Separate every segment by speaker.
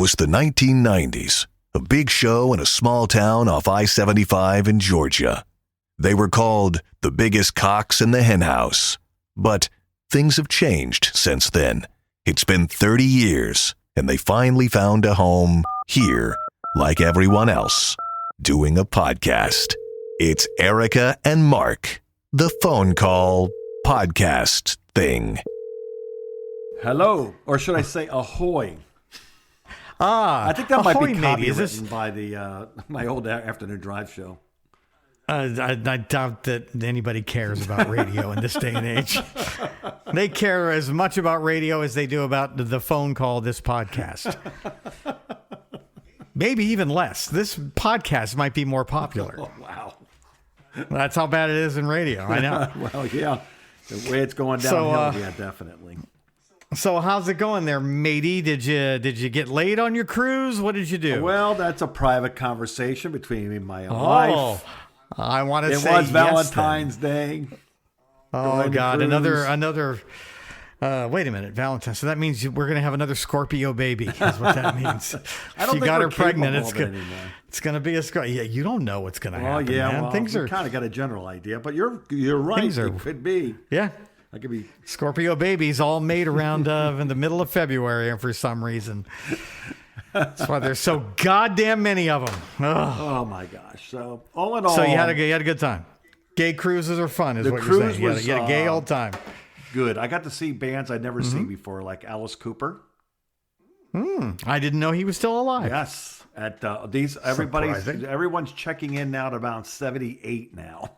Speaker 1: was the 1990s, a big show in a small town off I-75 in Georgia. They were called the biggest cocks in the henhouse. But things have changed since then. It's been 30 years, and they finally found a home here, like everyone else, doing a podcast. It's Erica and Mark, the phone call podcast thing.
Speaker 2: Hello, or should I say ahoy? I think that might be copywritten by the my old afternoon drive show.
Speaker 3: I doubt that anybody cares about radio in this day and age. They care as much about radio as they do about the phone call, this podcast. Maybe even less. This podcast might be more popular.
Speaker 2: Oh, wow.
Speaker 3: That's how bad it is in radio. I know.
Speaker 2: Well, yeah. The way it's going downhill, yeah, definitely.
Speaker 3: So how's it going there, matey? Did you get laid on your cruise? What did you do?
Speaker 2: Well, that's a private conversation between me and my wife.
Speaker 3: I want to say
Speaker 2: it was Valentine's Day.
Speaker 3: Oh God, another. Wait a minute, Valentine's. So that means we're going to have another Scorpio baby. Is what that means.
Speaker 2: I don't
Speaker 3: she
Speaker 2: think
Speaker 3: got
Speaker 2: we're
Speaker 3: her pregnant.
Speaker 2: It's
Speaker 3: going to be a Scorpio. Yeah, you don't know what's going to happen.
Speaker 2: Yeah,
Speaker 3: man.
Speaker 2: well,
Speaker 3: Things are
Speaker 2: kind of got a general idea, but you're right. It could be.
Speaker 3: Yeah.
Speaker 2: That could be
Speaker 3: Scorpio babies all made around in the middle of February for some reason. That's why there's so goddamn many of them. Ugh.
Speaker 2: Oh my gosh! So all in all,
Speaker 3: so you had a good time. Gay cruises are fun, is what you're saying. You had a gay old time.
Speaker 2: Good. I got to see bands I'd never seen before, like Alice Cooper.
Speaker 3: I didn't know he was still alive.
Speaker 2: Yes. At everyone's checking in now at about 78 now.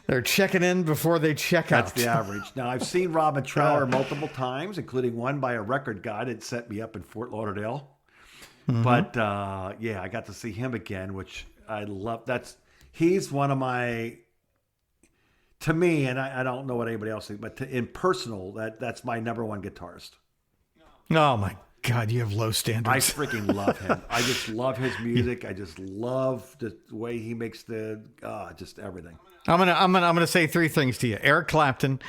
Speaker 3: They're checking in before they check out.
Speaker 2: That's the average. Now, I've seen Robin Trower multiple times, including one by a record guy that set me up in Fort Lauderdale. But, yeah, I got to see him again, which I love. He's one of my, to me, and I don't know what anybody else thinks, but in personal, that's my number one guitarist.
Speaker 3: Oh, my God, you have low standards.
Speaker 2: I freaking love him. I just love his music. I just love the way he makes just everything.
Speaker 3: I'm gonna say three things to you: Eric Clapton,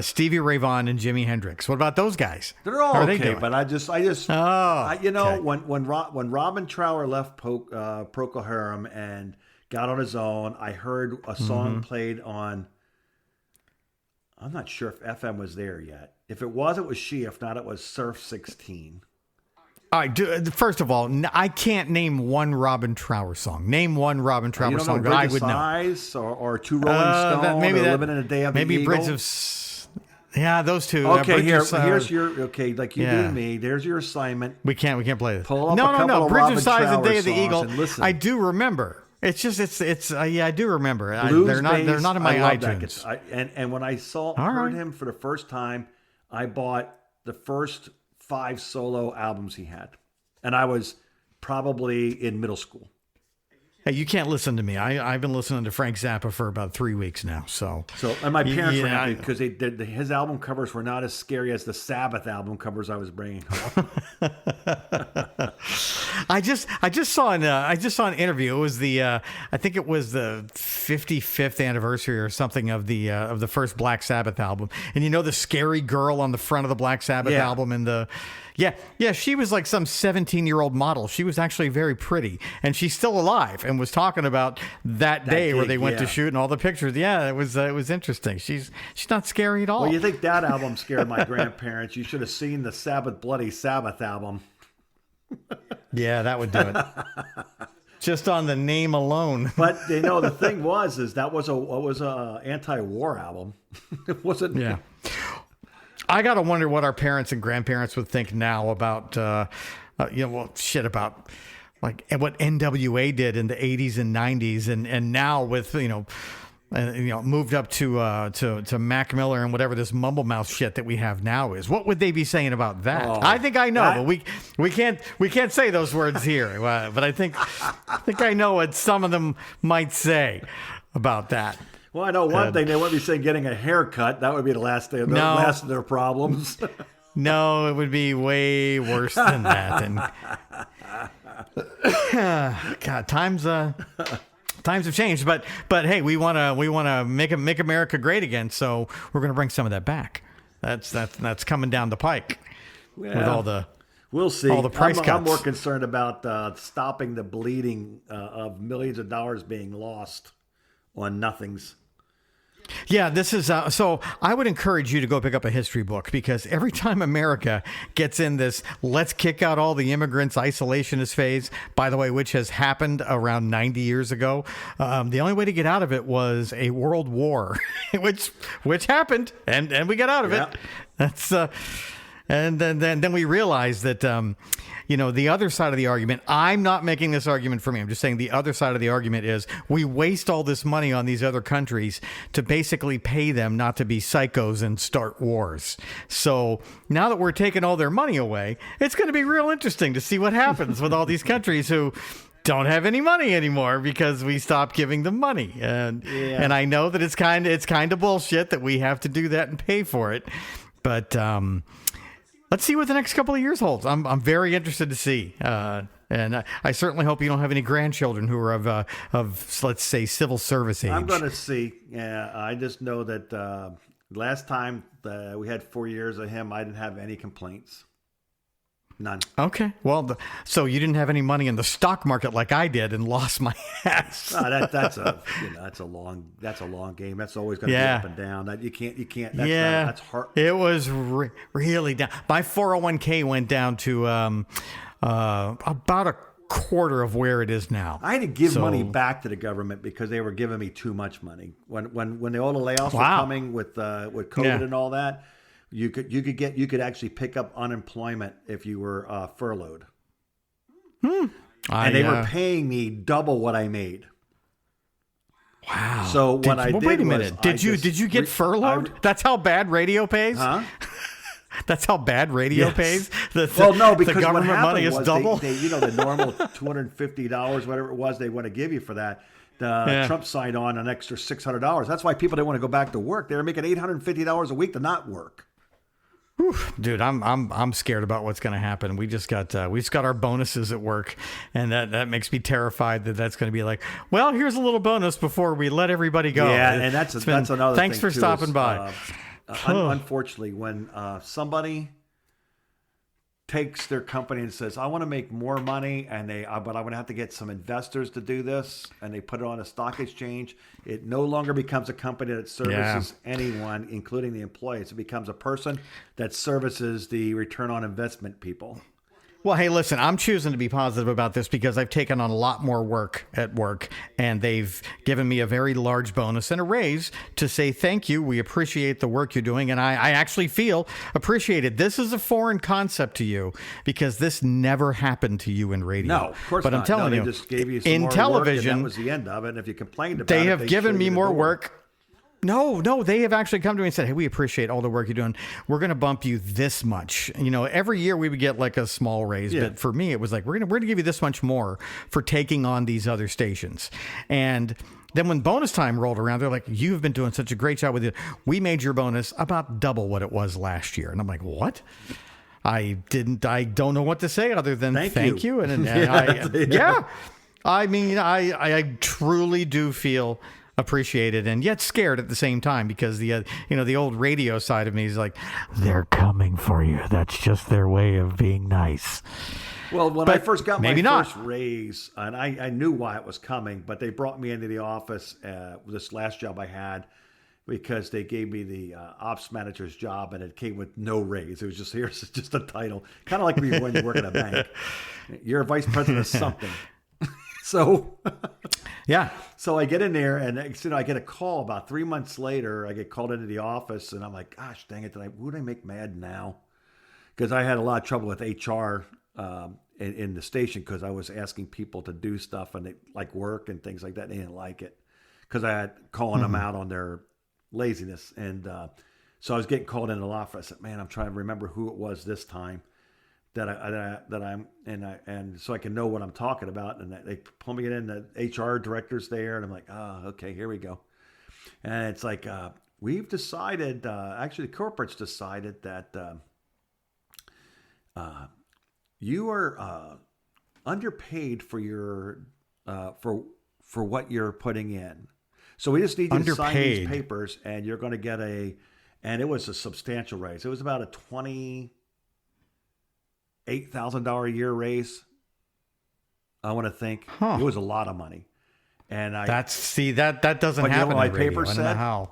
Speaker 3: Stevie Ray Vaughan, and Jimi Hendrix. What about those guys?
Speaker 2: They're all okay, but
Speaker 3: okay.
Speaker 2: When Robin Trower left Procol Harum and got on his own, I heard a song played on. I'm not sure if FM was there yet. If it was she. If not, it was Surf 16.
Speaker 3: All right. First of all, I can't name one Robin Trower song. Name one Robin Trower song that I would know.
Speaker 2: Or Two Rolling Stones. Maybe Living in a Day of the Eagle.
Speaker 3: Bridge of. Yeah, those two.
Speaker 2: Okay, here's your like you do me. There's your assignment.
Speaker 3: We can't play this.
Speaker 2: Pull up a couple of
Speaker 3: Bridge of Sighs and Day of the
Speaker 2: songs
Speaker 3: Eagle.
Speaker 2: And listen.
Speaker 3: I do remember. It's I do remember. They're not in my iTunes.
Speaker 2: And when I heard him for the first time, I bought the first 5 solo albums he had, and I was probably in middle school.
Speaker 3: Hey, you can't listen to me. I've been listening to Frank Zappa for about 3 weeks now. So
Speaker 2: and my parents were happy because his album covers were not as scary as the Sabbath album covers I was bringing home.
Speaker 3: I just saw an interview. It was I think it was the 55th anniversary or something of the first Black Sabbath album. And you know the scary girl on the front of the Black Sabbath album and Yeah, she was like some 17-year-old model. She was actually very pretty, and she's still alive. And was talking about that day where they went to shoot and all the pictures. Yeah, it was interesting. She's not scary at all.
Speaker 2: Well, you think that album scared my grandparents? You should have seen the Sabbath Bloody Sabbath album.
Speaker 3: Yeah, that would do it. Just on the name alone.
Speaker 2: But the thing was that was a anti-war album. It wasn't.
Speaker 3: Yeah. I got to wonder what our parents and grandparents would think now about, about like what NWA did in the 80s and 90s and now with, moved up to Mac Miller and whatever this mumble mouth shit that we have now is. What would they be saying about that? I think I know, but we can't say those words here. But I think I know what some of them might say about that.
Speaker 2: Well, I know one thing. They wouldn't be saying getting a haircut. That would be the last of their problems.
Speaker 3: No, it would be way worse than that. And God, times have changed. But hey, we want to make America great again. So we're going to bring some of that back. That's coming down the pike with all the
Speaker 2: We'll see.
Speaker 3: All the price
Speaker 2: I'm
Speaker 3: cuts.
Speaker 2: more concerned about stopping the bleeding of millions of dollars being lost on nothings.
Speaker 3: Yeah, this is so I would encourage you to go pick up a history book, because every time America gets in this let's kick out all the immigrants isolationist phase, by the way, which has happened around 90 years ago, the only way to get out of it was a world war, which happened, and we got out of it. That's and then we realized that the other side of the argument, I'm not making this argument for me. I'm just saying the other side of the argument is we waste all this money on these other countries to basically pay them not to be psychos and start wars. So now that we're taking all their money away, it's going to be real interesting to see what happens with all these countries who don't have any money anymore because we stopped giving them money. And I know that it's kind of bullshit that we have to do that and pay for it. But let's see what the next couple of years holds. I'm very interested to see, and I certainly hope you don't have any grandchildren who are of let's say civil service age.
Speaker 2: I'm going to see. Yeah, I just know that last time we had 4 years of him, I didn't have any complaints. None.
Speaker 3: Okay. Well, so you didn't have any money in the stock market like I did and lost my ass.
Speaker 2: That's a long game. That's always going to be up and down. That you can't. That's hard.
Speaker 3: It was really down. My 401k went down to about a quarter of where it is now.
Speaker 2: I had to give money back to the government because they were giving me too much money when all the layoffs were coming with COVID and all that. You could actually pick up unemployment if you were furloughed. And they were paying me double what I made.
Speaker 3: Wow.
Speaker 2: So what I did
Speaker 3: wait a minute.
Speaker 2: was
Speaker 3: did you get furloughed? That's how bad radio pays?
Speaker 2: Huh?
Speaker 3: That's how bad radio pays?
Speaker 2: No, because the government money is double? They the normal $250, whatever it was they want to give you for that. Trump signed on an extra $600. That's why people didn't want to go back to work. They were making $850 a week to not work.
Speaker 3: Dude, I'm scared about what's going to happen. We just got our bonuses at work, and that makes me terrified that that's going to be like, well, here's a little bonus before we let everybody go.
Speaker 2: Yeah, and that's another.
Speaker 3: Thanks
Speaker 2: thing
Speaker 3: for stopping by.
Speaker 2: Unfortunately, when somebody takes their company and says, I want to make more money, and but I'm going to have to get some investors to do this, and they put it on a stock exchange, it no longer becomes a company that services anyone, including the employees. It becomes a person that services the return on investment people.
Speaker 3: Well, hey, listen, I'm choosing to be positive about this because I've taken on a lot more work at work, and they've given me a very large bonus and a raise to say thank you. We appreciate the work you're doing, and I actually feel appreciated. This is a foreign concept to you because this never happened to you in radio.
Speaker 2: No, of course
Speaker 3: but
Speaker 2: not.
Speaker 3: I'm telling you,
Speaker 2: they just gave you some
Speaker 3: in
Speaker 2: more
Speaker 3: television,
Speaker 2: work, and that was the end of it. And if you complained about
Speaker 3: they
Speaker 2: it,
Speaker 3: have given me more work. No, they have actually come to me and said, hey, we appreciate all the work you're doing. We're going to bump you this much. Every year we would get like a small raise. Yeah. But for me, it was like, we're going to give you this much more for taking on these other stations. And then when bonus time rolled around, they're like, you've been doing such a great job with it. We made your bonus about double what it was last year. And I'm like, what? I don't know what to say other than thank you. And I mean, I truly do feel appreciated and yet scared at the same time because the old radio side of me is like, they're coming for you. That's just their way of being nice.
Speaker 2: Well, when I first got my first raise, and I knew why it was coming, but they brought me into the office this last job I had because they gave me the ops manager's job, and it came with no raise. It was just, here's just a title, kind of like when you work at a bank. You're a vice president of something. So, So I get in there, and I get a call about 3 months later. I get called into the office, and I'm like, gosh, dang it. Who did I make mad now? Because I had a lot of trouble with HR in the station because I was asking people to do stuff and they like work and things like that. And they didn't like it because I had calling them out on their laziness. And so I was getting called into the office. I said, man, I'm trying to remember who it was this time. So I can know what I'm talking about, and they pull me in. The HR director's there, and I'm like, oh, okay, here we go. And it's like we've decided, actually, the corporate's decided that you are underpaid for your for what you're putting in. So we just need you to sign these papers, and you're going to get and it was a substantial raise. It was about a $8,000 a year raise. I want to think it was a lot of money, and that
Speaker 3: doesn't
Speaker 2: but
Speaker 3: happen.
Speaker 2: You know what my
Speaker 3: in radio.
Speaker 2: paper
Speaker 3: I don't
Speaker 2: said
Speaker 3: know how.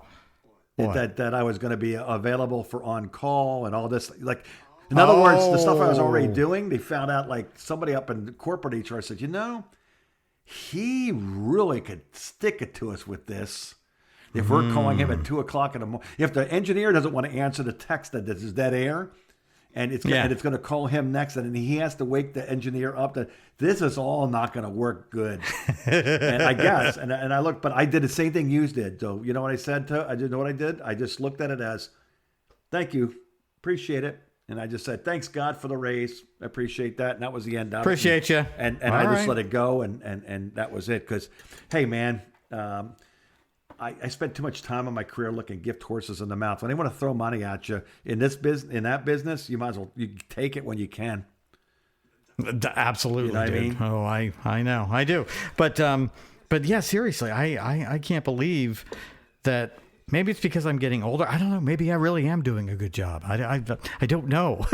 Speaker 2: That I was going to be available for on call and all this. Like, in other words, the stuff I was already doing. They found out like somebody up in corporate HR said, he really could stick it to us with this. If we're calling him at 2:00 in the morning, if the engineer doesn't want to answer the text that this is dead air, and it's going to call him next, and he has to wake the engineer up, that this is all not going to work good. And I guess, and I looked, but I did the same thing you did. So you know what I said I didn't know what I did. I just looked at it as, thank you, appreciate it, and I just said, thanks God for the raise, I appreciate that, and that was the end of it.
Speaker 3: Appreciate you.
Speaker 2: And I just let it go, and that was it. Because, hey man. I spent too much time in my career looking gift horses in the mouth. When they want to throw money at you in that business, you might as well take it when you can.
Speaker 3: Absolutely,
Speaker 2: you know what I mean?
Speaker 3: Oh, I know, I do. But yeah, seriously, I can't believe that. Maybe it's because I'm getting older. I don't know. Maybe I really am doing a good job. I don't know.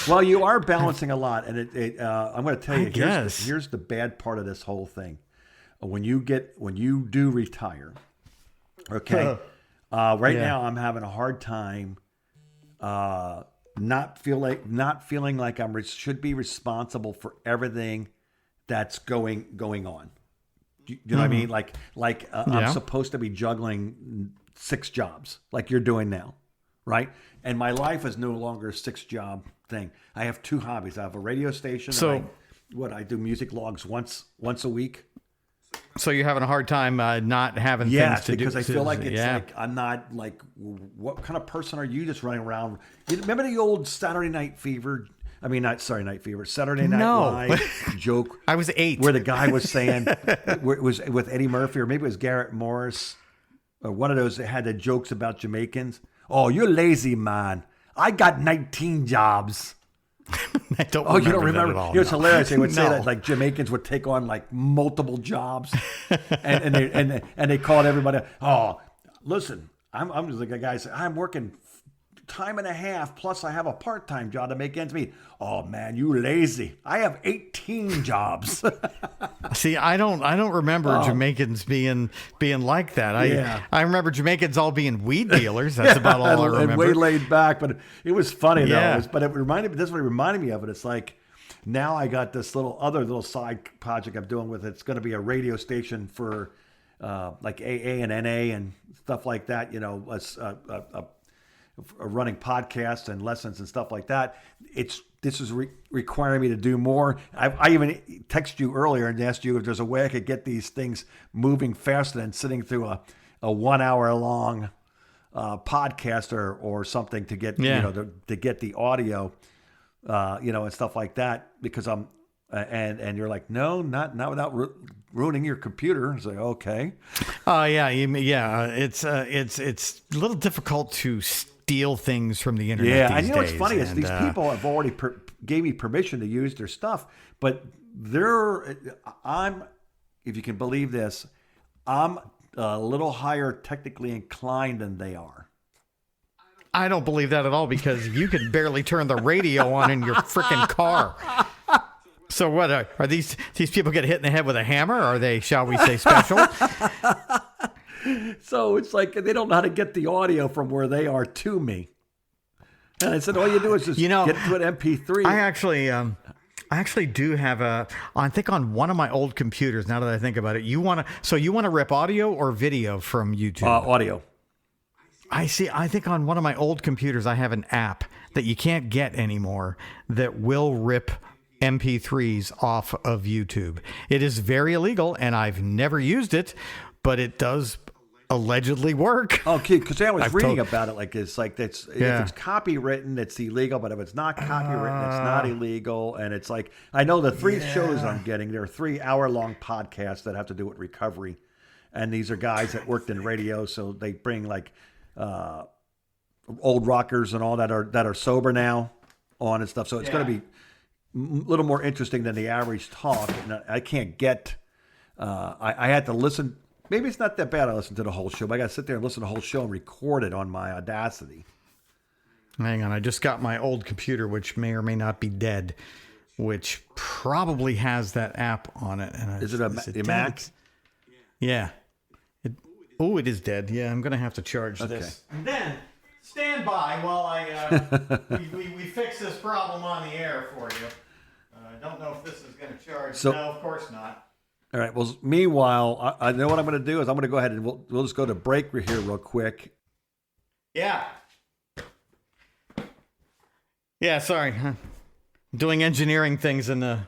Speaker 2: Well, you are balancing a lot, and I'm going to tell you. Here's the bad part of this whole thing. When you do retire, okay. Now I'm having a hard time not feeling like I should be responsible for everything that's going on. You know what I mean? I'm supposed to be juggling 6 jobs like you're doing now, right? And my life is no longer a 6-job thing. I have 2 hobbies. I have a radio station.
Speaker 3: So
Speaker 2: I do music logs once a week.
Speaker 3: So you're having a hard time not having things to do.
Speaker 2: Because I feel like it's like I'm not like, what kind of person are you just running around? You remember the old Saturday Night Fever? I mean, not Saturday Night Fever, Saturday Night Live joke.
Speaker 3: I was 8.
Speaker 2: Where the guy was saying, it was with Eddie Murphy, or maybe it was Garrett Morris, or one of those that had the jokes about Jamaicans. Oh, you're lazy, man. I got 19 jobs.
Speaker 3: I don't.
Speaker 2: You don't remember?
Speaker 3: That at all,
Speaker 2: It was hilarious. They would say that like Jamaicans would take on like multiple jobs, and they called everybody. Oh, listen, I'm just like a guy said, I'm working time and a half plus I have a part-time job to make ends meet. Oh man, you lazy. I have 18 jobs.
Speaker 3: See, I don't remember Jamaicans being like that. I remember Jamaicans all being weed dealers. That's about all I remember.
Speaker 2: And way laid back, but it was funny though. Yeah. But it reminded me. That's what it reminded me of it. It's like now I got this little side project I'm doing with it. It's going to be a radio station for like AA and NA and stuff like that. You know, running podcasts and lessons and stuff like that. This is requiring me to do more. I even texted you earlier and asked you if there's a way I could get these things moving faster than sitting through a 1 hour long podcast or something to get to get the audio, and stuff like that. Because I'm and you're like, no, not without ruining your computer. It's like, okay.
Speaker 3: It's a little difficult to steal things from the internet.
Speaker 2: Yeah,
Speaker 3: these
Speaker 2: and you know what's
Speaker 3: days.
Speaker 2: funny is these people have already gave me permission to use their stuff, but if you can believe this, I'm a little higher technically inclined than they are.
Speaker 3: I don't believe that at all, because you can barely turn the radio on in your freaking car. So what are these people get hit in the head with a hammer? Are they, shall we say, special?
Speaker 2: So it's like they don't know how to get the audio from where they are to me. And I said, all you do is just get to an MP3.
Speaker 3: I actually do have I think on one of my old computers, now that I think about it, you want to rip audio or video from YouTube?
Speaker 2: Audio.
Speaker 3: I see. I think on one of my old computers, I have an app that you can't get anymore that will rip MP3s off of YouTube. It is very illegal, and I've never used it, but it does allegedly work.
Speaker 2: Okay, because I was reading about it. If it's copywritten, it's illegal, but if it's not copywritten, it's not illegal. And it's like, I know the 3 shows I'm getting, there are 3 hour-long podcasts that have to do with recovery, and these are guys that worked in radio, so they bring like old rockers and all that are sober now on and stuff. So it's going to be a little more interesting than the average talk. And I can't get. I had to listen. Maybe it's not that bad. I listened to the whole show, but I got to sit there and listen to the whole show and record it on my Audacity.
Speaker 3: Hang on, I just got my old computer, which may or may not be dead, which probably has that app on it. And
Speaker 2: Is it a Mac?
Speaker 3: Yeah. It is dead. Yeah, I'm going to have to charge this. And then, stand by while we fix this problem on the air for you. I don't know if this is going to charge. No, of course not.
Speaker 2: All right. Well, meanwhile, I know what I'm going to do is I'm going to go ahead and we'll just go to break here real quick.
Speaker 3: Yeah. Yeah, sorry. Doing engineering things here in the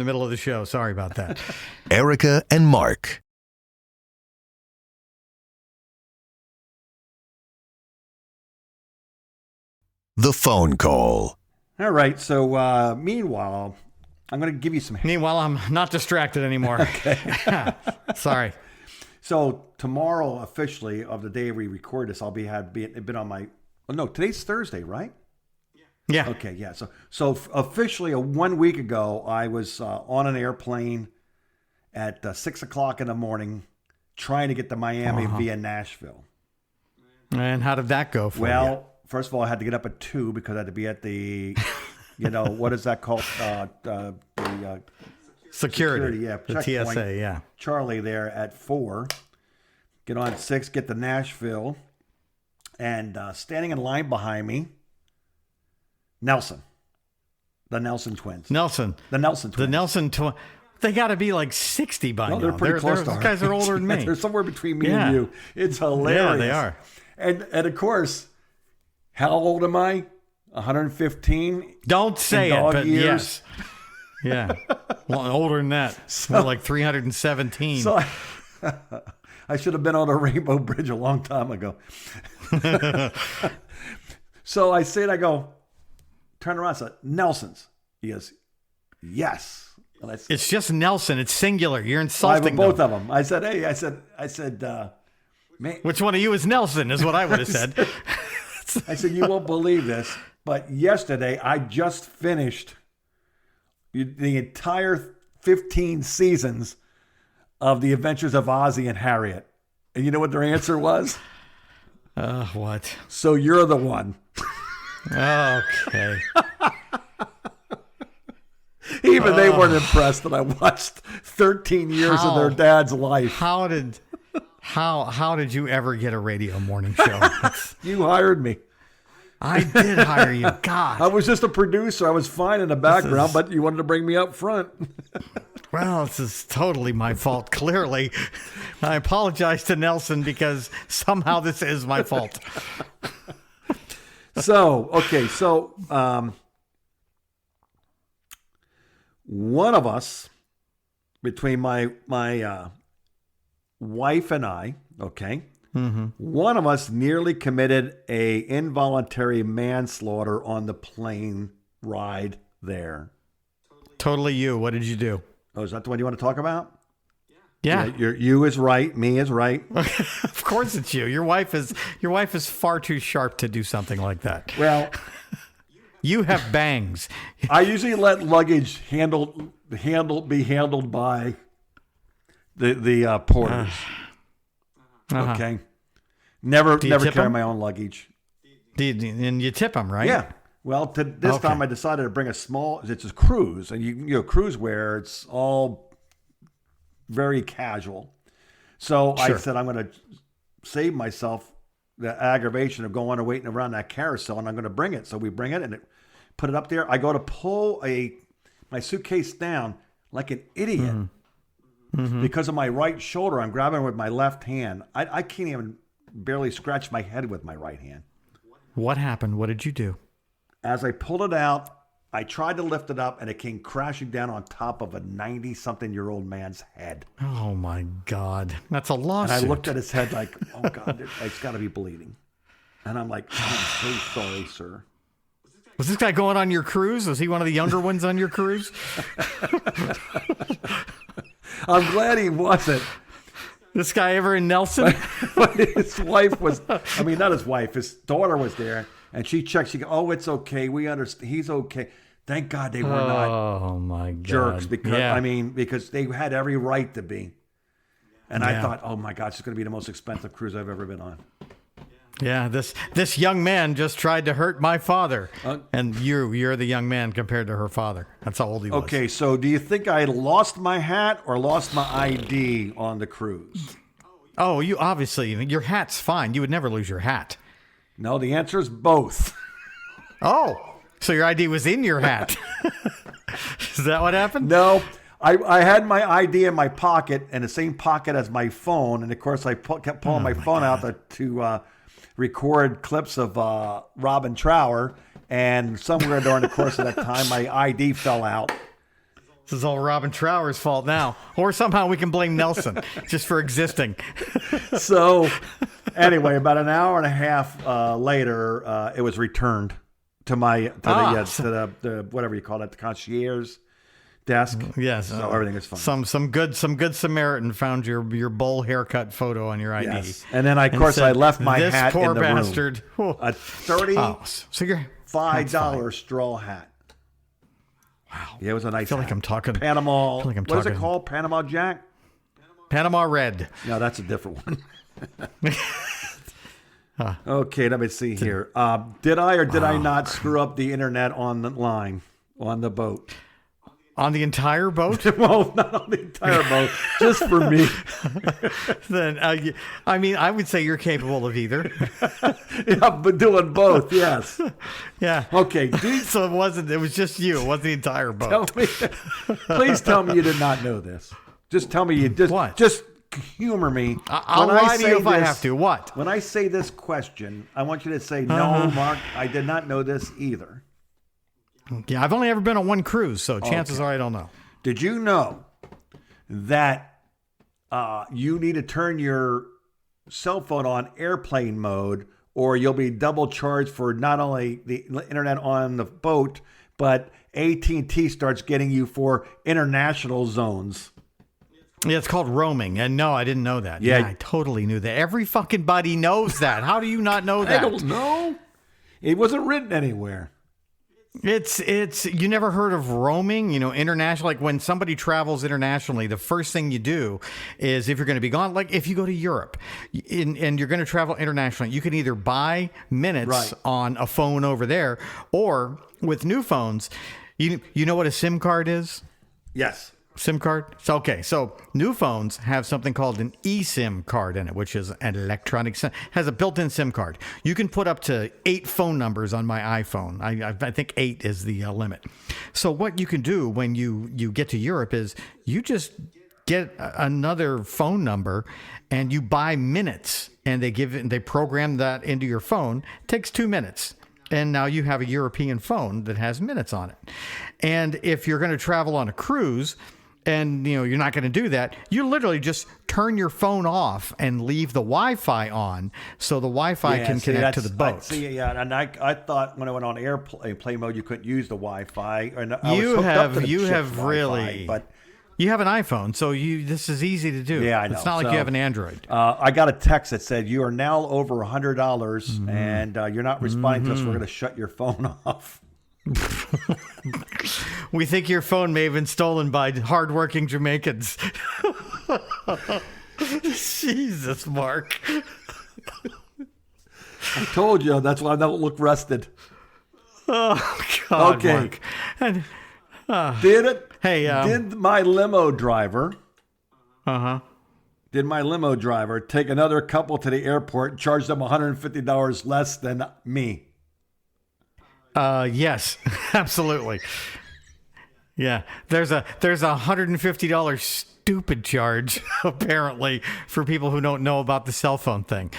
Speaker 3: middle of the show. Sorry about that.
Speaker 1: Erica and Mark. The phone call.
Speaker 2: All right. So meanwhile, I'm going to give you some.
Speaker 3: Meanwhile, I'm not distracted anymore.
Speaker 2: Okay.
Speaker 3: Sorry.
Speaker 2: So tomorrow, officially, of the day we record this, I'll been on my. Oh, no, today's Thursday, right?
Speaker 3: Yeah.
Speaker 2: Okay. Yeah. So officially, 1 week ago, I was on an airplane at 6:00 in the morning, trying to get to Miami via Nashville.
Speaker 3: And how did that go for you?
Speaker 2: Well, first of all, I had to get up at 2 because I had to be at the, what is that called?
Speaker 3: Security.
Speaker 2: Yeah.
Speaker 3: The
Speaker 2: checkpoint.
Speaker 3: TSA. Yeah.
Speaker 2: Charlie there at 4. Get on at 6. Get to Nashville, and standing in line behind me. The Nelson twins.
Speaker 3: The Nelson twins. They got to be like 60 by now.
Speaker 2: They're pretty close to
Speaker 3: those guys are older than me.
Speaker 2: They're somewhere between me and you. It's hilarious.
Speaker 3: Yeah, they are.
Speaker 2: And of course, how old am I? 115.
Speaker 3: Don't say it, but
Speaker 2: years.
Speaker 3: yes. Yeah. Well, older than that. More like 317.
Speaker 2: So I should have been on a Rainbow Bridge a long time ago. So I go, turn around, I said, Nelson's. He goes, yes. And I said,
Speaker 3: it's just Nelson. It's singular. You're insulting
Speaker 2: both
Speaker 3: them.
Speaker 2: of them. I said, hey, I said, man.
Speaker 3: Which one of you is Nelson is what I would have said.
Speaker 2: I said, you won't believe this, but yesterday I just finished the entire 15 seasons of The Adventures of Ozzie and Harriet. And you know what their answer was?
Speaker 3: What?
Speaker 2: So you're the one.
Speaker 3: Okay.
Speaker 2: Even they weren't impressed that I watched 13 years of their dad's life.
Speaker 3: How did you ever get a radio morning show?
Speaker 2: You hired me.
Speaker 3: I did hire you. God.
Speaker 2: I was just a producer. I was fine in the background, but you wanted to bring me up front.
Speaker 3: Well, this is totally my fault, clearly. I apologize to Nelson because somehow this is my fault.
Speaker 2: So one of us, between my wife and I, one of us nearly committed a involuntary manslaughter on the plane ride there.
Speaker 3: Totally you. What did you do?
Speaker 2: Oh, is that the one you want to talk about?
Speaker 3: Yeah.
Speaker 2: You is right. Me is right.
Speaker 3: Of course it's you. Your wife is far too sharp to do something like that.
Speaker 2: Well,
Speaker 3: you have bangs.
Speaker 2: I usually let luggage be handled by the porters. Okay. Never carry my own luggage.
Speaker 3: And you tip them, right?
Speaker 2: Yeah. Well, this time I decided to bring it's a cruise, and you cruise wear, it's all very casual. So sure. I said, I'm going to save myself the aggravation of going and waiting around that carousel, and I'm going to bring it. So we bring it and put it up there. I go to pull my suitcase down like an idiot because of my right shoulder. I'm grabbing it with my left hand. I can't even barely scratch my head with my right hand.
Speaker 3: What happened? What did you do?
Speaker 2: As I pulled it out, I tried to lift it up, and it came crashing down on top of a 90-something-year-old man's head.
Speaker 3: Oh, my God. That's a lawsuit.
Speaker 2: And I looked at his head like, oh, God, it's got to be bleeding. And I'm like, I'm so sorry, sir.
Speaker 3: Was this guy going on your cruise? Was he one of the younger ones on your cruise?
Speaker 2: I'm glad he wasn't.
Speaker 3: This guy ever in Nelson?
Speaker 2: But his wife was, not his wife, his daughter was there. And she checked. She goes, "Oh, it's okay. We understand. He's okay." Thank God they were not jerks because they had every right to be. And I thought, "Oh my God, it's going to be the most expensive cruise I've ever been on."
Speaker 3: Yeah, this young man just tried to hurt my father, and you're the young man compared to her father. That's how old he was.
Speaker 2: Okay, so do you think I lost my hat or lost my ID on the cruise?
Speaker 3: Oh, you obviously your hat's fine. You would never lose your hat.
Speaker 2: No, the answer is both.
Speaker 3: Oh, so your ID was in your hat. Is that what happened?
Speaker 2: No, I had my ID in my pocket, in the same pocket as my phone, and of course I kept pulling my phone out to record clips of Robin Trower, and somewhere during the course of that time, my ID fell out.
Speaker 3: This is all Robin Trower's fault now. Or somehow we can blame Nelson just for existing.
Speaker 2: So, anyway, about an hour and a half later, it was returned to the whatever you call it, the concierge desk.
Speaker 3: Yes.
Speaker 2: So everything is fine.
Speaker 3: Some good Samaritan found your bowl haircut photo on your ID.
Speaker 2: Yes. And then, of course, I left my hat in the room.
Speaker 3: This poor bastard.
Speaker 2: A $35 straw hat.
Speaker 3: Wow.
Speaker 2: Yeah, it was a nice
Speaker 3: I feel like I'm talking
Speaker 2: Panama.
Speaker 3: I feel like I'm
Speaker 2: what is it
Speaker 3: talking-
Speaker 2: called? Panama Jack?
Speaker 3: Panama Red.
Speaker 2: No, that's a different one. Okay, let me see here. Did I or did I not screw up the internet on the line, on the boat?
Speaker 3: On the entire boat?
Speaker 2: Well, not on the entire boat, just for me.
Speaker 3: Then, I mean, I would say you're capable of either.
Speaker 2: Yeah, but doing both, yes.
Speaker 3: Yeah.
Speaker 2: Okay,
Speaker 3: So it was just you. It wasn't the entire boat.
Speaker 2: please tell me you did not know this. Just tell me you just.
Speaker 3: What?
Speaker 2: Just humor me.
Speaker 3: I'll lie to you if I have to. What?
Speaker 2: When I say this question, I want you to say, no, Mark, I did not know this either.
Speaker 3: Yeah, I've only ever been on one cruise, so chances are I don't know.
Speaker 2: Did you know that you need to turn your cell phone on airplane mode, or you'll be double charged for not only the internet on the boat, but AT&T starts getting you for international zones?
Speaker 3: Yeah, it's called roaming. And no, I didn't know that.
Speaker 2: Yeah.
Speaker 3: I totally knew that. Every fucking buddy knows that. How do you not know that?
Speaker 2: I don't know. It wasn't written anywhere.
Speaker 3: It's you never heard of roaming, international, like when somebody travels internationally, the first thing you do is, if you're going to be gone, like if you go to Europe and you're going to travel internationally, you can either buy minutes on a phone over there, or with new phones, you know what a SIM card is?
Speaker 2: Yes.
Speaker 3: SIM card? So new phones have something called an eSIM card in it, which is an electronic SIM, has a built-in SIM card. You can put up to 8 phone numbers on my iPhone. I think 8 is the limit. So what you can do when you get to Europe is you just get another phone number and you buy minutes, and they program that into your phone. It takes 2 minutes. And now you have a European phone that has minutes on it. And if you're going to travel on a cruise, and you're not going to do that, you literally just turn your phone off and leave the Wi-Fi on, so the Wi-Fi can connect to the boat.
Speaker 2: And I thought when I went on airplane mode, you couldn't use the Wi-Fi. And
Speaker 3: You have an iPhone, so this is easy to do.
Speaker 2: Yeah, I know.
Speaker 3: It's not like you have an Android.
Speaker 2: I got a text that said, you are now over $100, and you're not responding to us. We're going to shut your phone off.
Speaker 3: We think your phone may have been stolen by hardworking Jamaicans. Jesus, Mark.
Speaker 2: I told you, that's why I don't look rested.
Speaker 3: Oh, God,
Speaker 2: okay.
Speaker 3: Mark. And,
Speaker 2: Did it?
Speaker 3: Hey,
Speaker 2: did my limo driver take another couple to the airport and charge them $150 less than me?
Speaker 3: Yes, absolutely. Yeah, there's a $150 stupid charge apparently for people who don't know about the cell phone thing.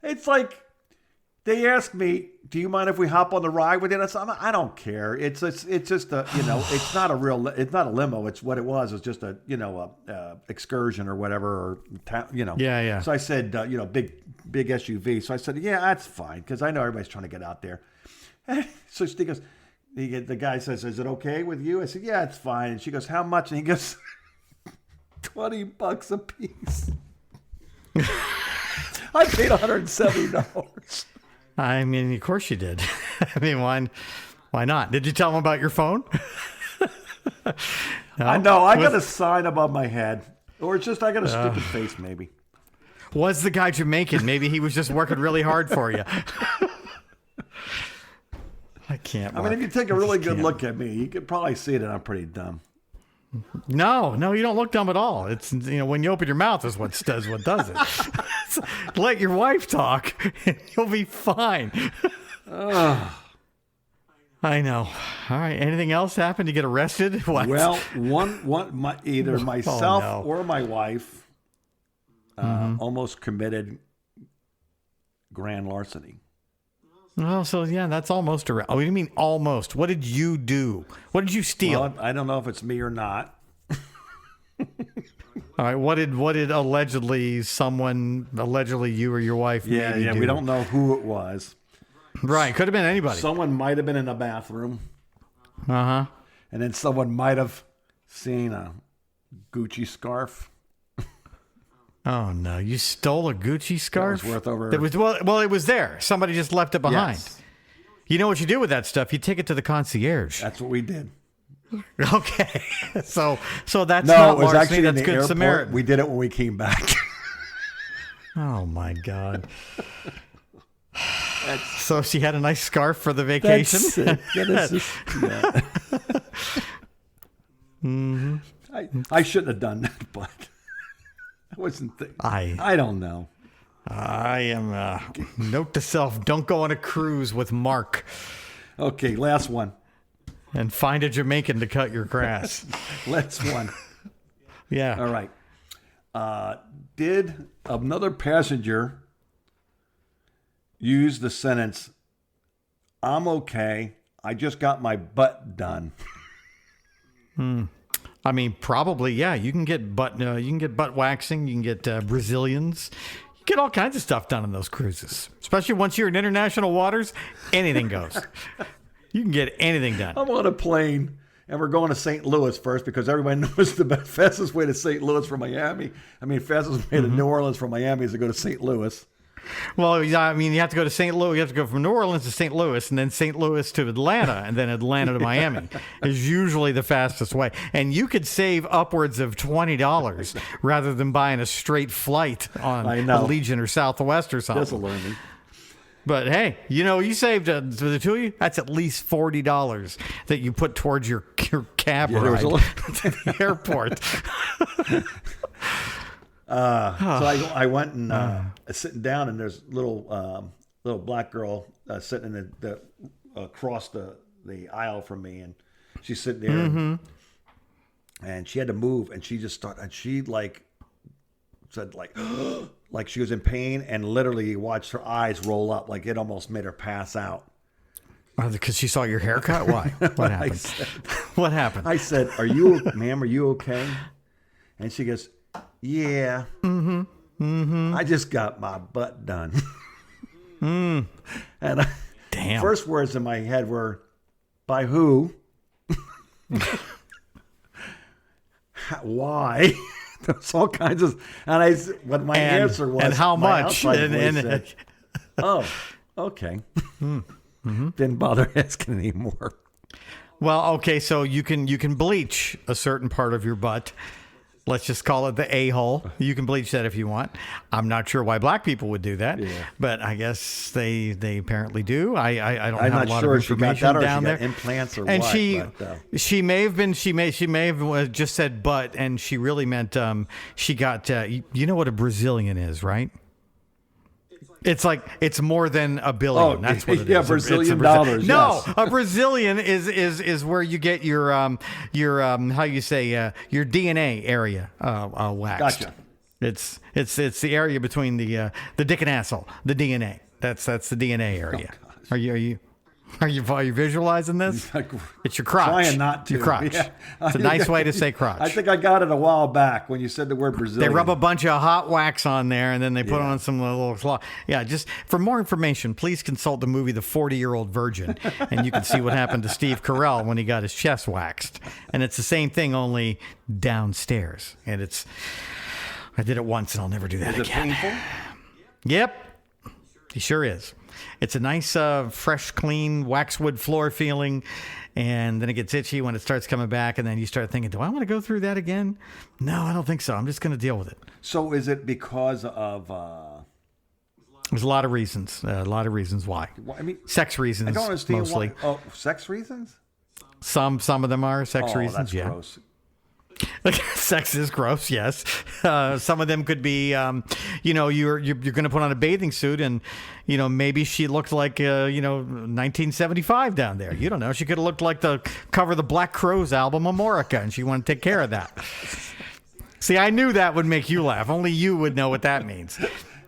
Speaker 2: It's like they asked me, "Do you mind if we hop on the ride with you?" And I don't care. It's just a it's not a limo. It's what it was. It's just a excursion or whatever, or
Speaker 3: Yeah.
Speaker 2: So I said big SUV. So I said, yeah, that's fine, because I know everybody's trying to get out there. So she goes, the guy says, "Is it okay with you?" I said, "Yeah, it's fine." And she goes, "How much?" And he goes, $20 a piece. I paid $170.
Speaker 3: I mean, of course you did. I mean, why not? Did you tell him about your phone? No?
Speaker 2: I know. I got a sign above my head. Or it's just I got a stupid face, maybe.
Speaker 3: Was the guy Jamaican? Maybe he was just working really hard for you. I can't.
Speaker 2: I mean, if you take a really good look at me, you could probably see that I'm pretty dumb.
Speaker 3: No, you don't look dumb at all. It's when you open your mouth is what does it. Let your wife talk, and you'll be fine. I know. All right. Anything else happened? You get arrested? What?
Speaker 2: Well, either myself or my wife almost committed grand larceny.
Speaker 3: Oh, so yeah, that's almost around. Oh, what do you mean almost? What did you do? What did you steal?
Speaker 2: Well, I don't know if it's me or not.
Speaker 3: All right. What did allegedly you or your wife?
Speaker 2: Yeah.
Speaker 3: Do?
Speaker 2: We don't know who it was.
Speaker 3: Right. Could have been anybody.
Speaker 2: Someone might have been in the bathroom.
Speaker 3: And
Speaker 2: then someone might have seen a Gucci scarf.
Speaker 3: Oh no! You stole a Gucci scarf.
Speaker 2: That was worth over.
Speaker 3: It was there. Somebody just left it behind.
Speaker 2: Yes.
Speaker 3: You know what you do with that stuff? You take it to the concierge.
Speaker 2: That's what we did.
Speaker 3: Okay, so that's
Speaker 2: No,
Speaker 3: not
Speaker 2: it was
Speaker 3: larceny.
Speaker 2: actually in
Speaker 3: That's
Speaker 2: the
Speaker 3: good
Speaker 2: airport.
Speaker 3: Samaritan.
Speaker 2: We did it when we came back.
Speaker 3: Oh my God! So she had a nice scarf for the vacation.
Speaker 2: That's it. I shouldn't have done that, but I wasn't thinking. I don't know.
Speaker 3: I am. Note to self: don't go on a cruise with Mark.
Speaker 2: Okay, last one.
Speaker 3: And find a Jamaican to cut your grass.
Speaker 2: Last one.
Speaker 3: Yeah.
Speaker 2: All right. Did another passenger use the sentence, "I'm okay, I just got my butt done"?
Speaker 3: I mean, probably, yeah. You can get butt waxing. You can get Brazilians. You get all kinds of stuff done on those cruises. Especially once you're in international waters, anything goes. You can get anything done.
Speaker 2: I'm on a plane, and we're going to St. Louis first because everybody knows the fastest way to St. Louis from Miami. I mean, fastest way to New Orleans from Miami is to go to St. Louis.
Speaker 3: Well, I mean, you have to go to St. Louis. You have to go from New Orleans to St. Louis, and then St. Louis to Atlanta, and then Atlanta to Miami is usually the fastest way. And you could save upwards of $20 rather than buying a straight flight on Allegiant or Southwest or something.
Speaker 2: This will learn me.
Speaker 3: But hey, you saved for the two of you. That's at least $40 that you put towards your cab ride to the airport.
Speaker 2: So I went and sitting down, and there's little black girl sitting in the across the aisle from me, and she's sitting there, and she had to move, and she just started, and she said like she was in pain, and literally watched her eyes roll up, like it almost made her pass out.
Speaker 3: Because she saw your haircut? Why? What happened? What happened?
Speaker 2: I said, ma'am, are you okay? And she goes, yeah. I just got my butt done. And
Speaker 3: damn.
Speaker 2: First words in my head were, by who? Why? There's all kinds of, what my answer was,
Speaker 3: and how much,
Speaker 2: said, oh, okay. Didn't bother asking anymore.
Speaker 3: Well, okay, so you can bleach a certain part of your butt. Let's just call it the a-hole. You can bleach that if you want. I'm not sure why black people would do that, but I guess they apparently do. I don't have a lot of information down there.
Speaker 2: Implants or
Speaker 3: and
Speaker 2: what?
Speaker 3: She may have just said butt, and she really meant she got. You know what a Brazilian is, right? It's more than a billion. That's what it is.
Speaker 2: Brazilian dollars.
Speaker 3: No,
Speaker 2: yes.
Speaker 3: A Brazilian is where you get your how you say your DNA area waxed.
Speaker 2: Gotcha.
Speaker 3: It's the area between the dick and asshole, the DNA. That's the DNA area. Are you visualizing this? It's your crotch.
Speaker 2: Trying not to.
Speaker 3: Your crotch.
Speaker 2: Yeah.
Speaker 3: It's a nice way to say crotch.
Speaker 2: I think I got it a while back when you said the word Brazilian.
Speaker 3: They rub a bunch of hot wax on there, and then they put on some little claw. Yeah, just for more information, please consult the movie The 40-Year-Old Virgin, and you can see what happened to Steve Carell when he got his chest waxed. And it's the same thing, only downstairs. And I did it once, and I'll never do that again.
Speaker 2: Is it painful?
Speaker 3: Yep, he sure is. It's a nice, fresh, clean waxwood floor feeling. And then it gets itchy when it starts coming back. And then you start thinking, do I want to go through that again? No, I don't think so. I'm just going to deal with it.
Speaker 2: So is it because of...
Speaker 3: There's a lot of reasons. Why.
Speaker 2: Well, I mean,
Speaker 3: sex reasons,
Speaker 2: I don't understand
Speaker 3: mostly.
Speaker 2: why. Oh, sex reasons?
Speaker 3: Some of them are sex reasons.
Speaker 2: That's
Speaker 3: yeah.
Speaker 2: gross.
Speaker 3: Sex is gross, yes. Some of them could be, you're going to put on a bathing suit, and maybe she looked like 1975 down there. You don't know. She could have looked like the cover of the Black Crowes album, Amorica, and she wanted to take care of that. See, I knew that would make you laugh. Only you would know what that means.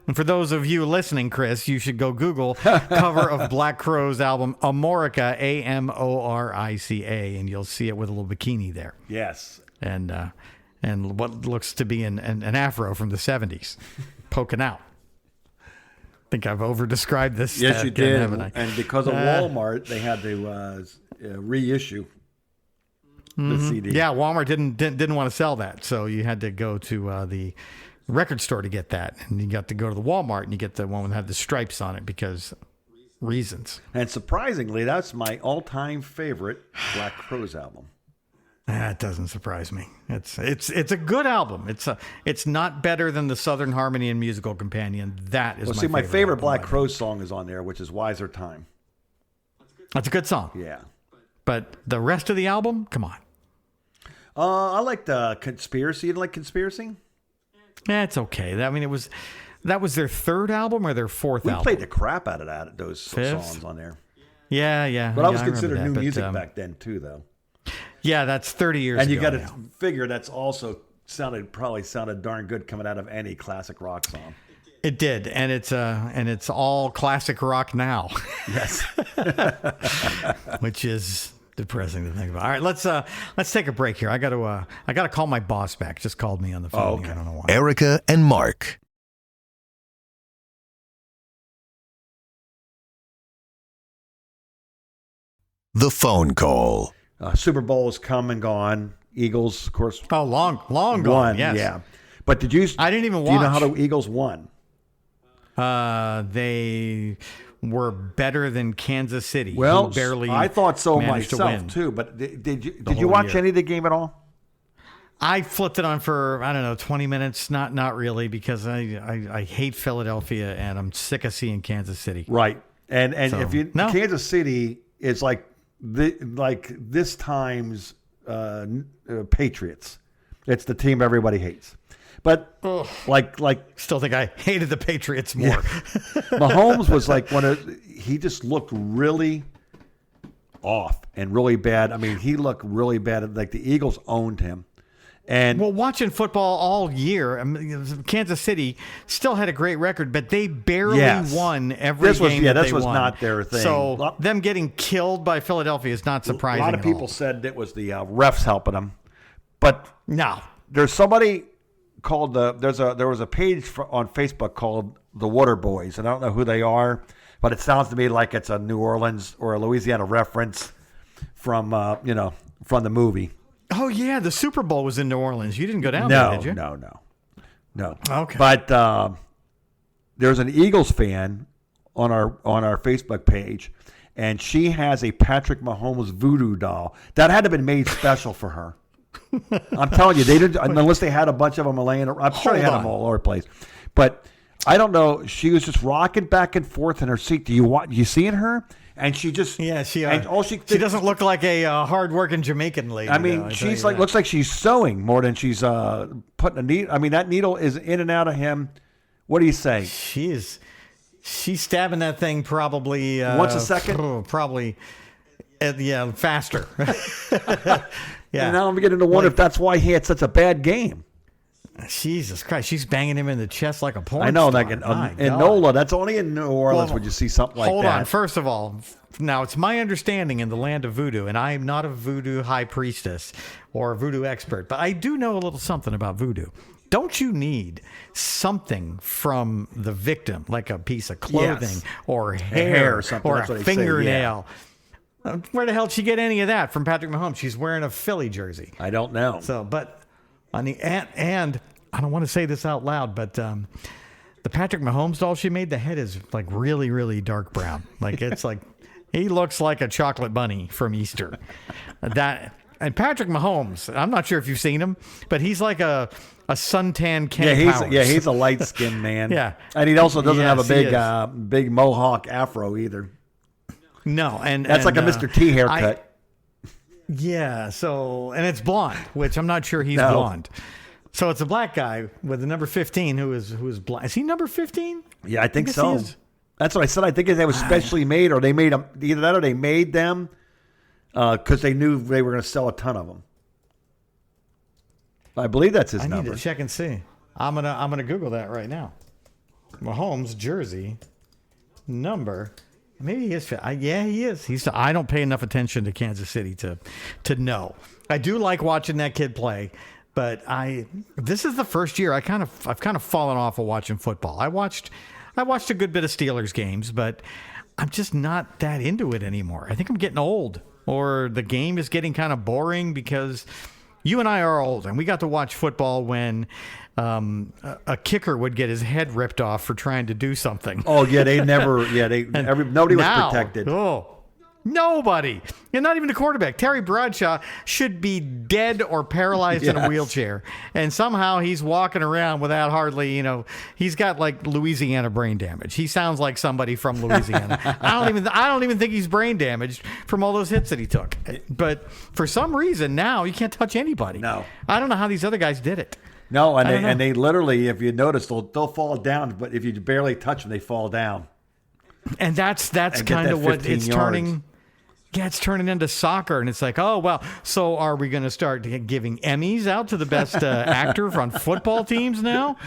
Speaker 3: And for those of you listening, Chris, you should go Google cover of Black Crowes album, Amorica, Amorica, and you'll see it with a little bikini there.
Speaker 2: Yes.
Speaker 3: And what looks to be an afro from the 70s poking out. I think I've over-described this.
Speaker 2: Yes, you did.
Speaker 3: Haven't I?
Speaker 2: And because of Walmart, they had to reissue the CD.
Speaker 3: Yeah, Walmart didn't want to sell that, so you had to go to the record store to get that. And you got to go to the Walmart, and you get the one that had the stripes on it because reasons.
Speaker 2: And surprisingly, that's my all-time favorite Black Crowes album.
Speaker 3: That doesn't surprise me. It's a good album. It's not better than the Southern Harmony and Musical Companion. That is
Speaker 2: my favorite
Speaker 3: album,
Speaker 2: Black Crowes song is on there, which is Wiser Time.
Speaker 3: That's a good song.
Speaker 2: Yeah.
Speaker 3: But the rest of the album, come on.
Speaker 2: I like the Conspiracy. You like Conspiracy?
Speaker 3: Yeah, it's okay. That was their third album or their fourth
Speaker 2: we
Speaker 3: album?
Speaker 2: played the crap out of those
Speaker 3: Fifth?
Speaker 2: songs on there.
Speaker 3: Yeah.
Speaker 2: But I was considered
Speaker 3: remember
Speaker 2: new
Speaker 3: that,
Speaker 2: music back then, too, though.
Speaker 3: Yeah, that's 30 years
Speaker 2: and
Speaker 3: ago.
Speaker 2: you got to
Speaker 3: now.
Speaker 2: figure that's also probably sounded darn good coming out of any classic rock song.
Speaker 3: It did, and it's all classic rock now.
Speaker 2: Yes.
Speaker 3: Which is depressing to think about. All right, let's take a break here. I got to call my boss back. Just called me on the phone.
Speaker 2: Oh, okay.
Speaker 3: I don't know why.
Speaker 1: Erica and Mark. The phone call.
Speaker 2: Super Bowl has come and gone. Eagles, of course,
Speaker 3: Oh, long gone.
Speaker 2: won.
Speaker 3: Yes.
Speaker 2: Yeah. But did you?
Speaker 3: I didn't even
Speaker 2: Do you know
Speaker 3: watch.
Speaker 2: how the Eagles won?
Speaker 3: They were better than Kansas City.
Speaker 2: Well,
Speaker 3: who barely
Speaker 2: I thought so
Speaker 3: managed to
Speaker 2: myself
Speaker 3: win.
Speaker 2: too. But did you
Speaker 3: whole
Speaker 2: watch
Speaker 3: year.
Speaker 2: any of the game at all?
Speaker 3: I flipped it on for, I don't know, 20 minutes. Not really, because I hate Philadelphia and I'm sick of seeing Kansas City.
Speaker 2: Right. And
Speaker 3: So,
Speaker 2: if you
Speaker 3: no.
Speaker 2: Kansas City is like this time's Patriots. It's the team everybody hates. But like
Speaker 3: Still think I hated the Patriots more.
Speaker 2: Mahomes was like he just looked really off and really bad. I mean, he looked really bad. Like the Eagles owned him. And
Speaker 3: Well, watching football all year, Kansas City still had a great record, but they barely
Speaker 2: Yes.
Speaker 3: won every
Speaker 2: This was-
Speaker 3: game
Speaker 2: yeah,
Speaker 3: that
Speaker 2: this
Speaker 3: they
Speaker 2: was
Speaker 3: won.
Speaker 2: not their thing.
Speaker 3: So them getting killed by Philadelphia is not surprising
Speaker 2: a lot of
Speaker 3: at
Speaker 2: people
Speaker 3: all.
Speaker 2: said it was the refs helping them. But
Speaker 3: No.
Speaker 2: there's somebody called there was a page on Facebook called the Water Boys, and I don't know who they are, but it sounds to me like it's a New Orleans or a Louisiana reference from from the movie.
Speaker 3: Oh, yeah, the Super Bowl was in New Orleans. You didn't go down there, did you?
Speaker 2: No.
Speaker 3: Okay.
Speaker 2: But there's an Eagles fan on our Facebook page, and she has a Patrick Mahomes voodoo doll that had to have been made special for her. I'm telling you, they didn't unless they had a bunch of them laying. I'm sure they had them all over the place, but I don't know. She was just rocking back and forth in her seat. Do you seeing her? And she just and all she
Speaker 3: doesn't look like a hard-working Jamaican lady.
Speaker 2: I mean,
Speaker 3: though,
Speaker 2: she's
Speaker 3: tell
Speaker 2: like
Speaker 3: you
Speaker 2: looks like she's sewing more than she's putting a needle. I mean, that needle is in and out of him. What do you say?
Speaker 3: that. She's stabbing that thing probably
Speaker 2: Once a second?
Speaker 3: probably. Faster.
Speaker 2: Yeah. And now I'm beginning to wonder if that's why he had such a bad game.
Speaker 3: Jesus Christ, she's banging him in the chest like a porn
Speaker 2: I know,
Speaker 3: star.
Speaker 2: like in
Speaker 3: My God.
Speaker 2: NOLA, that's only in New Orleans
Speaker 3: Well,
Speaker 2: would you see something like
Speaker 3: Hold
Speaker 2: that.
Speaker 3: on. First of all, now it's my understanding in the land of voodoo, and I am not a voodoo high priestess or a voodoo expert, but I do know a little something about voodoo. Don't you need something from the victim, like a piece of clothing
Speaker 2: Yes.
Speaker 3: or
Speaker 2: hair
Speaker 3: hair
Speaker 2: or something,
Speaker 3: or
Speaker 2: that's
Speaker 3: a
Speaker 2: what they say,
Speaker 3: fingernail? Where the hell did she get any of that from Patrick Mahomes? She's wearing a Philly jersey.
Speaker 2: I don't know.
Speaker 3: So, but on the and I don't want to say this out loud, but the Patrick Mahomes doll she made, the head is like really, really dark brown. Like it's like he looks like a chocolate bunny from Easter. And Patrick Mahomes, I'm not sure if you've seen him, but he's like a suntan Ken Powers.
Speaker 2: He's a light skinned man.
Speaker 3: Yeah,
Speaker 2: and he also doesn't have a big mohawk afro either.
Speaker 3: No, and
Speaker 2: that's like a Mr. T haircut.
Speaker 3: And it's blonde, which I'm not sure he's blonde. So it's a black guy with the number 15 who is blind. Is he number 15?
Speaker 2: Yeah, I think so. That's what I said. I think they was specially made, or they made them either that, or they made them because they knew they were going to sell a ton of them. I believe that's his number.
Speaker 3: I need to check and see. I'm gonna Google that right now. Mahomes jersey number. Maybe he is. Yeah, he is. I don't pay enough attention to Kansas City to know. I do like watching that kid play, but this is the first year I've kind of fallen off of watching football. I watched a good bit of Steelers games, but I'm just not that into it anymore. I think I'm getting old, or the game is getting kind of boring because you and I are old, and we got to watch football when a kicker would get his head ripped off for trying to do something.
Speaker 2: Oh yeah, nobody was protected.
Speaker 3: Oh, nobody, and not even the quarterback. Terry Bradshaw should be dead or paralyzed in a wheelchair, and somehow he's walking around without hardly, he's got like Louisiana brain damage. He sounds like somebody from Louisiana. I don't even think he's brain damaged from all those hits that he took. But for some reason now you can't touch anybody.
Speaker 2: No,
Speaker 3: I don't know how these other guys did it.
Speaker 2: No, and they literally, if you notice, they'll fall down, but if you barely touch them, they fall down.
Speaker 3: And that's kind of what it's turning. Yeah, it's turning into soccer, and it's like, oh, well, so are we going to start giving Emmys out to the best actor on football teams now?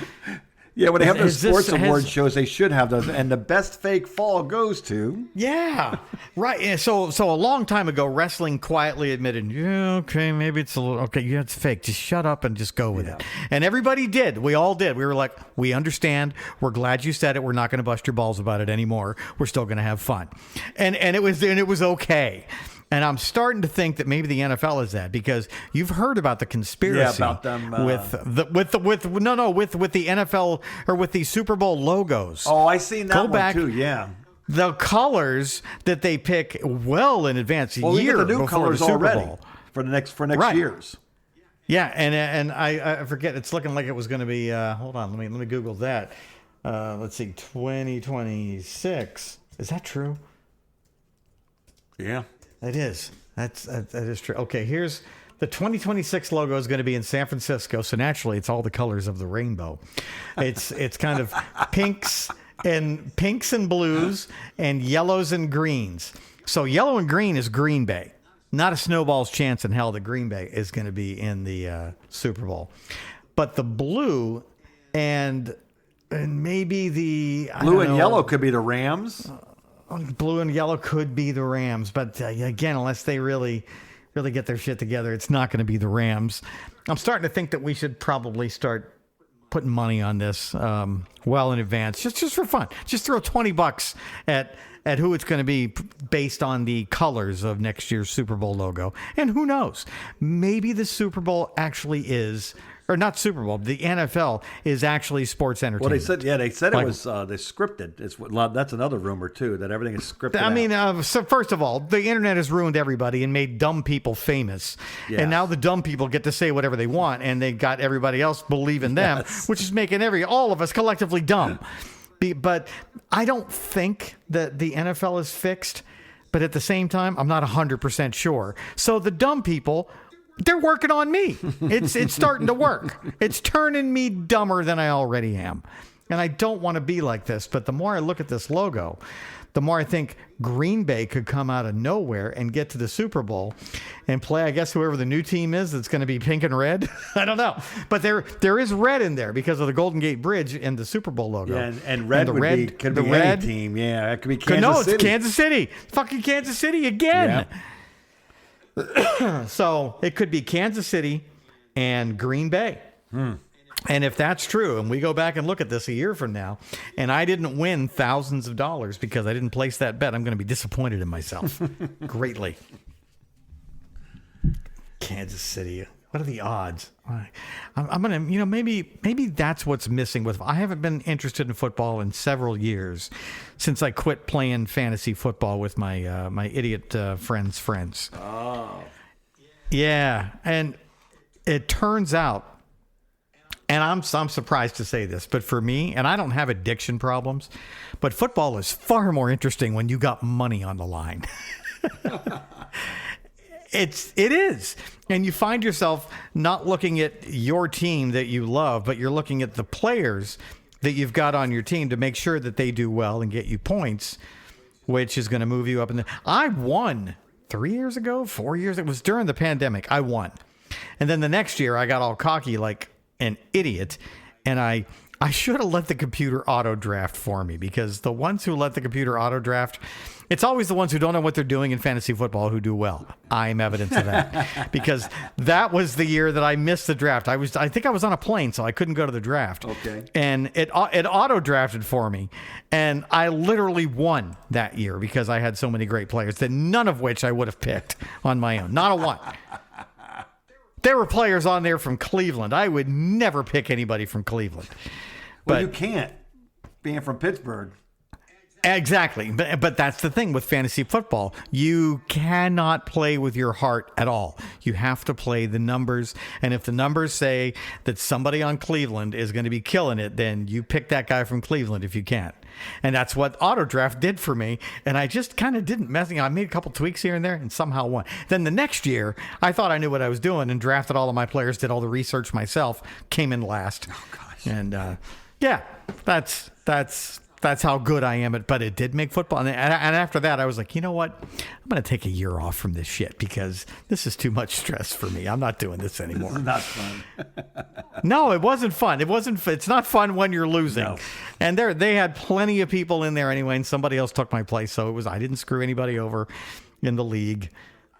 Speaker 2: Yeah, when they have those sports award shows, they should have those, and the best fake fall goes to.
Speaker 3: Yeah, right. So a long time ago, wrestling quietly admitted, yeah, okay, maybe it's a little, okay, yeah, it's fake. Just shut up and just go with it. And everybody did. We all did. We were like, we understand. We're glad you said it. We're not going to bust your balls about it anymore. We're still going to have fun. And it was okay. And I'm starting to think that maybe the NFL is that, because you've heard about the conspiracy
Speaker 2: about them
Speaker 3: with the NFL or with the Super Bowl logos.
Speaker 2: Oh, I seen that one too. Yeah,
Speaker 3: the colors that they pick well in advance, a year
Speaker 2: the new
Speaker 3: before
Speaker 2: colors
Speaker 3: the Super
Speaker 2: already
Speaker 3: Bowl
Speaker 2: for next year's.
Speaker 3: Yeah, and I forget. It's looking like it was going to be. Hold on, let me Google that. Let's see, 2026. Is that true?
Speaker 2: Yeah.
Speaker 3: It is. That is true. Okay, here's the 2026 logo is going to be in San Francisco. So naturally, it's all the colors of the rainbow. It's kind of pinks and blues and yellows and greens. So yellow and green is Green Bay. Not a snowball's chance in hell that Green Bay is going to be in the Super Bowl. But the blue and maybe the
Speaker 2: blue and yellow could be the Rams.
Speaker 3: Blue and yellow could be the Rams, but again, unless they really get their shit together, it's not going to be the Rams. I'm starting to think that we should probably start putting money on this well in advance, just for fun. Just throw $20 at who it's going to be based on the colors of next year's Super Bowl logo, and who knows? Maybe the Super Bowl actually is. Or not Super Bowl. The NFL is actually sports entertainment.
Speaker 2: Well, they said it was they scripted. That's another rumor too, that everything is scripted.
Speaker 3: I mean, so first of all, the internet has ruined everybody and made dumb people famous, and now the dumb people get to say whatever they want, and they got everybody else believing them, which is making all of us collectively dumb. But I don't think that the NFL is fixed. But at the same time, I'm not 100% sure. So the dumb people, they're working on me. It's starting to work. It's turning me dumber than I already am. And I don't want to be like this. But the more I look at this logo, the more I think Green Bay could come out of nowhere and get to the Super Bowl and play, I guess, whoever the new team is that's going to be pink and red. I don't know. But there is red in there because of the Golden Gate Bridge and the Super Bowl logo.
Speaker 2: Yeah, and red could be any team. Yeah, it could be Kansas City.
Speaker 3: It's Kansas City. Fucking Kansas City again. Yeah. So it could be Kansas City and Green Bay. And if that's true, and we go back and look at this a year from now, and I didn't win thousands of dollars because I didn't place that bet, I'm going to be disappointed in myself greatly. Kansas City. What are the odds? I'm gonna, maybe that's what's missing with. I haven't been interested in football in several years since I quit playing fantasy football with my my idiot friends.
Speaker 2: Oh,
Speaker 3: yeah, and it turns out, and I'm surprised to say this, but for me, and I don't have addiction problems, but football is far more interesting when you got money on the line. It is. And you find yourself not looking at your team that you love, but you're looking at the players that you've got on your team to make sure that they do well and get you points, which is going to move you up. I won 3 years ago, 4 years. It was during the pandemic. I won. And then the next year I got all cocky like an idiot. And I should have let the computer auto draft for me, because the ones who let the computer auto draft, it's always the ones who don't know what they're doing in fantasy football who do well. I'm evidence of that, because that was the year that I missed the draft. I think I was on a plane, so I couldn't go to the draft.
Speaker 2: Okay.
Speaker 3: And it auto drafted for me, and I literally won that year because I had so many great players, that none of which I would have picked on my own. Not a one. There were players on there from Cleveland. I would never pick anybody from Cleveland.
Speaker 2: Well, you can't, being from Pittsburgh.
Speaker 3: Exactly. But that's the thing with fantasy football. You cannot play with your heart at all. You have to play the numbers. And if the numbers say that somebody on Cleveland is going to be killing it, then you pick that guy from Cleveland if you can. And that's what auto draft did for me. And I just kind of didn't mess. I made a couple tweaks here and there and somehow won. Then the next year, I thought I knew what I was doing and drafted all of my players, did all the research myself, came in last.
Speaker 2: Oh, gosh.
Speaker 3: And yeah, that's how good I am at, but it did make football. And after that, I was like, you know what? I'm going to take a year off from this shit, because this is too much stress for me. I'm not doing this anymore.
Speaker 2: This is not fun.
Speaker 3: No, it wasn't fun. It's not fun when you're losing.
Speaker 2: No.
Speaker 3: And they had plenty of people in there anyway, and somebody else took my place. So I didn't screw anybody over in the league,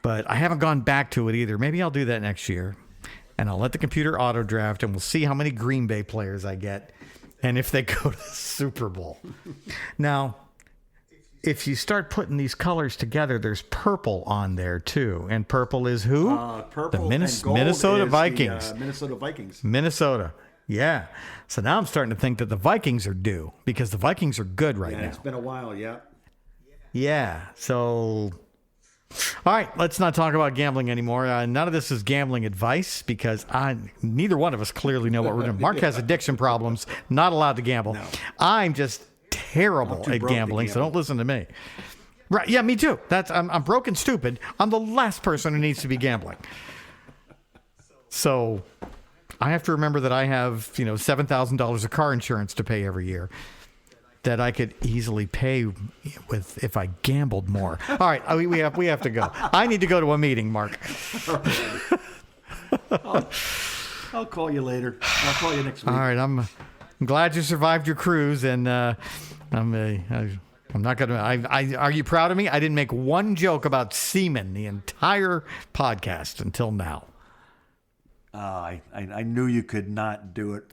Speaker 3: but I haven't gone back to it either. Maybe I'll do that next year, and I'll let the computer auto draft, and we'll see how many Green Bay players I get, and if they go to the Super Bowl. Now, if you start putting these colors together, there's purple on there too. And purple is who?
Speaker 2: Purple
Speaker 3: the
Speaker 2: and gold
Speaker 3: Minnesota
Speaker 2: is
Speaker 3: Vikings.
Speaker 2: The, Minnesota Vikings.
Speaker 3: Minnesota. Yeah. So now I'm starting to think that the Vikings are due, because the Vikings are good right now.
Speaker 2: It's been a while, yeah.
Speaker 3: Yeah. So, all right, let's not talk about gambling anymore. None of this is gambling advice, because neither one of us clearly know what we're doing. Mark has addiction problems, not allowed to gamble.
Speaker 2: No.
Speaker 3: I'm just terrible at gambling, so don't listen to me. Right? Yeah, me too. I'm broke and stupid. I'm the last person who needs to be gambling. So I have to remember that I have $7,000 of car insurance to pay every year, that I could easily pay with if I gambled more. All right, we have to go. I need to go to a meeting, Mark.
Speaker 2: I'll call you later. I'll call you next week.
Speaker 3: All right, I'm glad you survived your cruise, and I'm not gonna. Are you proud of me? I didn't make one joke about semen the entire podcast until now.
Speaker 2: I knew you could not do it.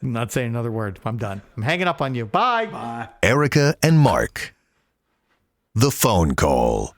Speaker 3: I'm not saying another word. I'm done. I'm hanging up on you. Bye.
Speaker 2: Bye.
Speaker 1: Erica and Mark. The phone call.